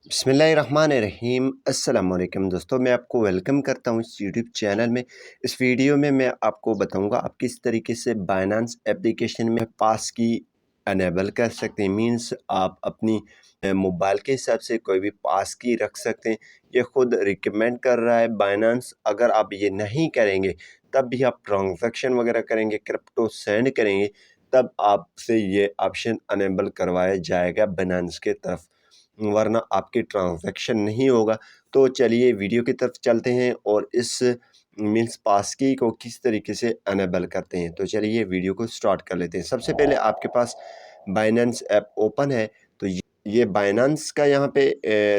बिस्मिल्लाहिर्रहमानिर्रहीम अस्सलाम वालेकुम दोस्तों, मैं आपको वेलकम करता हूँ इस यूट्यूब चैनल में। इस वीडियो में मैं आपको बताऊंगा आप किस तरीके से बाइनेंस एप्लीकेशन में पास की अनेबल कर सकते हैं। मींस आप अपनी मोबाइल के हिसाब से कोई भी पास की रख सकते हैं। ये खुद रिकमेंड कर रहा है बाइनेंस। अगर आप ये नहीं करेंगे तब भी आप ट्रांजैक्शन वगैरह करेंगे, क्रिप्टो सेंड करेंगे, तब आपसे ये ऑप्शन अनेबल करवाया जाएगा बाइनेंस के तरफ, वरना आपके ट्रांजैक्शन नहीं होगा। तो चलिए वीडियो की तरफ चलते हैं और इस मीन्स पासकी को किस तरीके से अनेबल करते हैं। तो चलिए वीडियो को स्टार्ट कर लेते हैं। सबसे पहले आपके पास बाइनेंस ऐप ओपन है तो ये बाइनेंस का यहाँ पे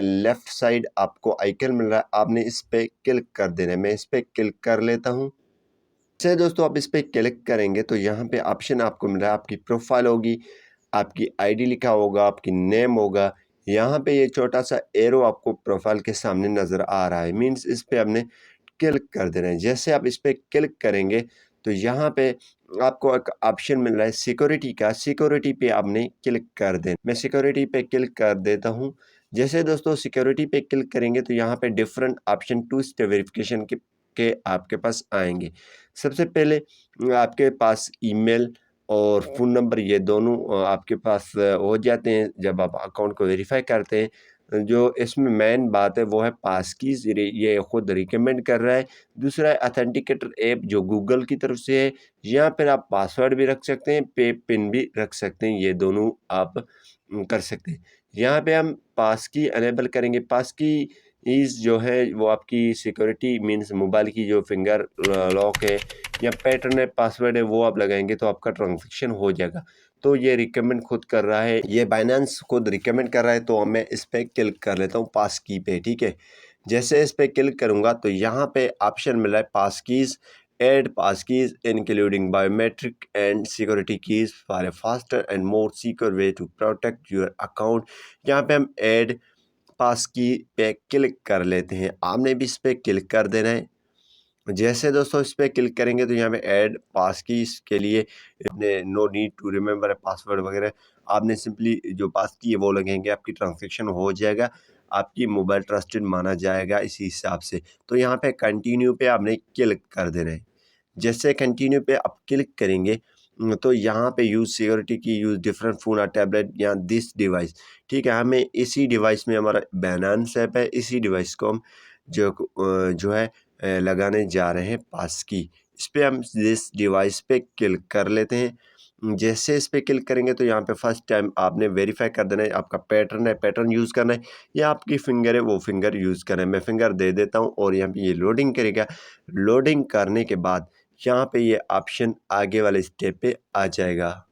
लेफ़्ट साइड आपको आइकन मिल रहा है, आपने इस पर क्लिक कर देना है। मैं इस पर क्लिक कर लेता हूँ। जैसे दोस्तों आप इस पर क्लिक करेंगे तो यहाँ पे ऑप्शन आपको मिल रहा है, आपकी प्रोफाइल होगी, आपकी आईडी लिखा होगा, आपकी नेम होगा। यहाँ पे ये छोटा सा एरो आपको प्रोफाइल के सामने नज़र आ रहा है, मीन्स इस पे आपने क्लिक कर देना है। जैसे आप इस पे क्लिक करेंगे तो यहाँ पे आपको एक ऑप्शन मिल रहा है सिक्योरिटी का, सिक्योरिटी पे आपने क्लिक कर देना। मैं सिक्योरिटी पे क्लिक कर देता हूँ। जैसे दोस्तों सिक्योरिटी पे क्लिक करेंगे तो यहाँ पे different option two step verification के आपके पास आएंगे। सबसे पहले आपके पास ईमेल और फ़ोन नंबर ये दोनों आपके पास हो जाते हैं जब आप अकाउंट को वेरीफाई करते हैं। जो इसमें मेन बात है वो है पासकीज़, ये खुद रिकमेंड कर रहा है। दूसरा है ऑथेंटिकेटर ऐप जो गूगल की तरफ से है। यहाँ पर आप पासवर्ड भी रख सकते हैं, पे पिन भी रख सकते हैं, ये दोनों आप कर सकते हैं। यहाँ पे हम पासकी अनेबल करेंगे। पासकी ईज़ जो है वो आपकी सिक्योरिटी मीन्स मोबाइल की जो फिंगर लॉक है या पैटर्न है, पासवर्ड है, वो आप लगाएंगे तो आपका ट्रांजैक्शन हो जाएगा। तो ये रिकमेंड खुद कर रहा है, ये बाइनेंस खुद रिकमेंड कर रहा है। तो मैं इस पर क्लिक कर लेता हूँ पास की पे, ठीक है। जैसे इस पर क्लिक करूँगा तो यहाँ पे ऑप्शन मिल रहा है pass keys, add pass keys including biometric and security keys for a faster and more secure way to protect your account. यहाँ पे हम एड पास की पे क्लिक कर लेते हैं। आपने भी इस पर क्लिक कर देना है। जैसे दोस्तों इस पर क्लिक करेंगे तो यहाँ पे ऐड पास की के लिए no need to remember password वगैरह, आपने सिंपली जो पास की है वो लगेंगे, आपकी ट्रांजैक्शन हो जाएगा, आपकी मोबाइल ट्रस्टेड माना जाएगा इसी हिसाब से। तो यहाँ पे कंटिन्यू पे आपने क्लिक कर देना है। जैसे कंटिन्यू पे आप क्लिक करेंगे तो यहाँ पे यूज़ सिक्योरिटी की, यूज़ डिफरेंट फ़ोन और टैबलेट या दिस डिवाइस, ठीक है। हमें इसी डिवाइस में हमारा बाइनेंस ऐप है, इसी डिवाइस को हम जो है लगाने जा रहे हैं पास की। इस पर हम दिस डिवाइस पे क्लिक कर लेते हैं। जैसे इस पर क्लिक करेंगे तो यहाँ पे फर्स्ट टाइम आपने वेरीफाई कर देना है, आपका पैटर्न है, पैटर्न यूज़ करना है, या आपकी फिंगर है वो फिंगर यूज़ करना है। मैं फिंगर दे देता हूँ और यहाँ पे ये लोडिंग करेगा। लोडिंग करने के बाद यहाँ पे ये ऑप्शन आगे वाले स्टेप पे आ जाएगा।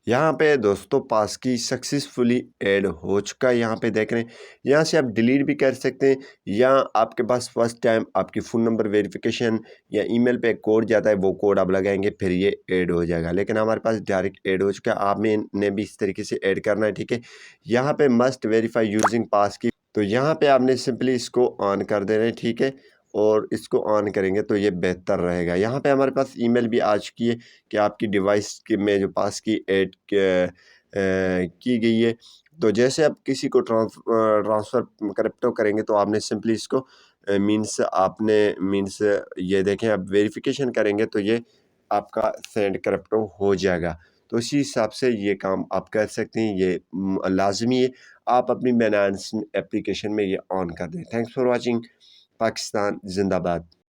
यहाँ पे दोस्तों पास की सक्सेसफुली ऐड हो चुका है, यहाँ पे देख रहे हैं। यहाँ से आप डिलीट भी कर सकते हैं, या आपके पास फर्स्ट टाइम आपकी फ़ोन नंबर वेरिफिकेशन या ईमेल पे कोड जाता है, वो कोड आप लगाएंगे फिर ये ऐड हो जाएगा। लेकिन हमारे पास डायरेक्ट ऐड हो चुका है, आप में ने भी इस तरीके से ऐड करना है, ठीक है। यहाँ पे मस्ट वेरीफाई यूजिंग पास की, तो यहाँ पे आपने सिंपली इसको ऑन कर देना है, ठीक है। और इसको ऑन करेंगे तो ये बेहतर रहेगा। यहाँ पे हमारे पास ईमेल भी आ चुकी है कि आपकी डिवाइस के में जो पास की ऐड की गई है। तो जैसे आप किसी को ट्रांसफ़र क्रिप्टो करेंगे तो आपने सिंपली इसको मीन्स आपने मीन्स ये देखें, आप वेरिफिकेशन करेंगे तो ये आपका सेंड क्रिप्टो हो जाएगा। तो इसी हिसाब से ये काम आप कर सकते हैं, ये लाजमी है आप अपनी बाइनेंस एप्लीकेशन में ये ऑन कर दें। Thanks for watching. पाकिस्तान जिंदाबाद।